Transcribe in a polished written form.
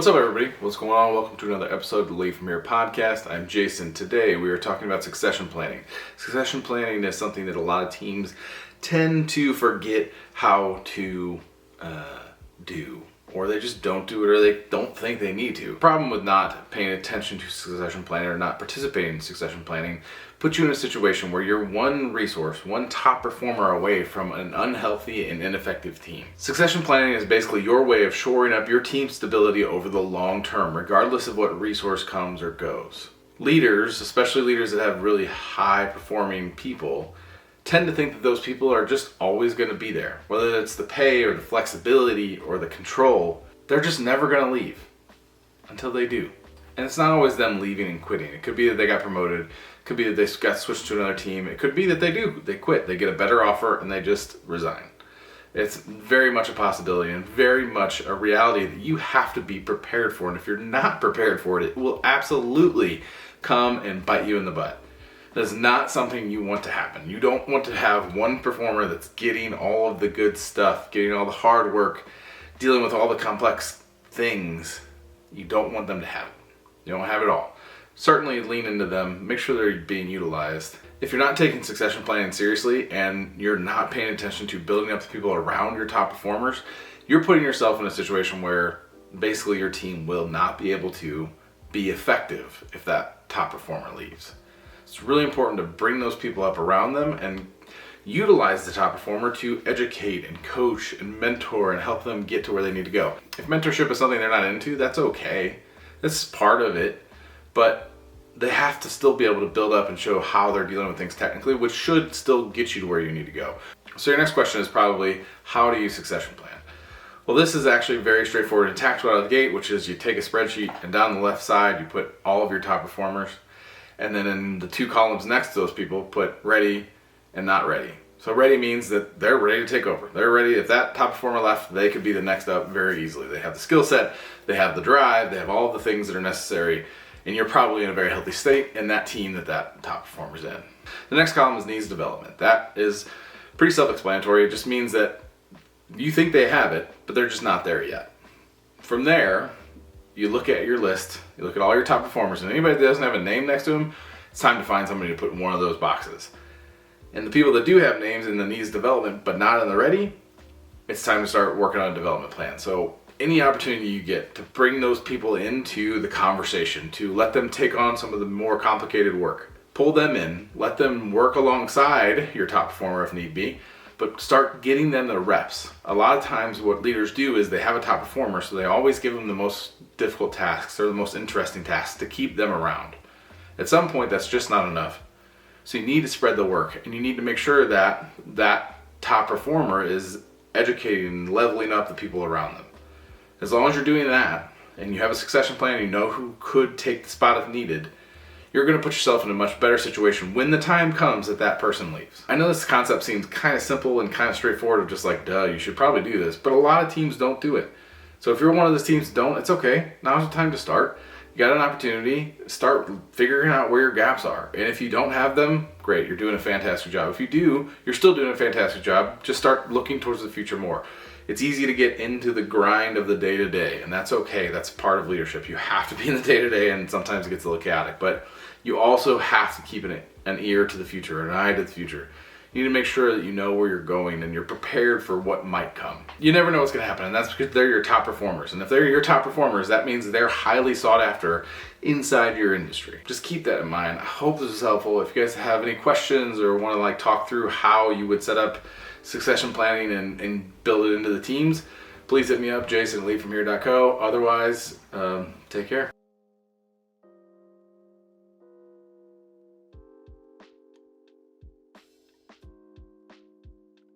What's up, everybody? What's going on? Welcome to another episode of the Lead From Here podcast. I'm Jason. Today we are talking about succession planning. Succession planning is something that a lot of teams tend to forget how to do, or they just don't do it, or they don't think they need to. The problem with not paying attention to succession planning or not participating in succession planning puts you in a situation where you're one resource, one top performer away from an unhealthy and ineffective team. Succession planning is basically your way of shoring up your team's stability over the long term, regardless of what resource comes or goes. Leaders, especially leaders that have really high performing people, tend to think that those people are just always going to be there. Whether it's the pay or the flexibility or the control, they're just never going to leave until they do. And it's not always them leaving and quitting. It could be that they got promoted. It could be that they got switched to another team. It could be that they quit. They get a better offer and they just resign. It's very much a possibility and very much a reality that you have to be prepared for. And if you're not prepared for it, it will absolutely come and bite you in the butt. That's not something you want to happen. You don't want to have one performer that's getting all of the good stuff, getting all the hard work, dealing with all the complex things. You don't want them to have it. You don't have it all. Certainly lean into them. Make sure they're being utilized. If you're not taking succession planning seriously and you're not paying attention to building up the people around your top performers, you're putting yourself in a situation where basically your team will not be able to be effective if that top performer leaves. It's really important to bring those people up around them and utilize the top performer to educate and coach and mentor and help them get to where they need to go. If mentorship is something they're not into, that's okay. That's part of it, but they have to still be able to build up and show how they're dealing with things technically, which should still get you to where you need to go. So your next question is probably, how do you succession plan? Well, this is actually very straightforward and tactical out of the gate, which is you take a spreadsheet and down the left side, you put all of your top performers. And then in the two columns next to those people, put ready and not ready. So ready means that they're ready to take over. They're ready. If that top performer left, they could be the next up very easily. They have the skill set, they have the drive, they have all of the things that are necessary, and you're probably in a very healthy state in that team that top performer's in. The next column is needs development. That is pretty self-explanatory. It just means that you think they have it, but they're just not there yet. From there, you look at your list, you look at all your top performers, and anybody that doesn't have a name next to them, it's time to find somebody to put in one of those boxes. And the people that do have names in the needs development but not in the ready, it's time to start working on a development plan. So any opportunity you get to bring those people into the conversation, to let them take on some of the more complicated work, pull them in, let them work alongside your top performer if need be, but start getting them the reps. A lot of times what leaders do is they have a top performer, so they always give them the most difficult tasks or the most interesting tasks to keep them around. At some point, that's just not enough. So you need to spread the work, and you need to make sure that that top performer is educating and leveling up the people around them. As long as you're doing that, and you have a succession plan, and you know who could take the spot if needed, you're going to put yourself in a much better situation when the time comes that that person leaves. I know this concept seems kind of simple and kind of straightforward of just like, duh, you should probably do this, but a lot of teams don't do it. So if you're one of those teams that don't, it's okay. Now's the time to start. You got an opportunity, start figuring out where your gaps are. And if you don't have them, great, you're doing a fantastic job. If you do, you're still doing a fantastic job. Just start looking towards the future more. It's easy to get into the grind of the day-to-day, and that's okay. That's part of leadership. You have to be in the day-to-day, and sometimes it gets a little chaotic, but you also have to keep an ear to the future, an eye to the future. You need to make sure that you know where you're going and you're prepared for what might come. You never know what's going to happen, and that's because they're your top performers. And if they're your top performers, that means they're highly sought after inside your industry. Just keep that in mind. I hope this is helpful. If you guys have any questions or want to talk through how you would set up succession planning and build it into the teams, please hit me up, Jason at leadfromhere.co. Otherwise, take care.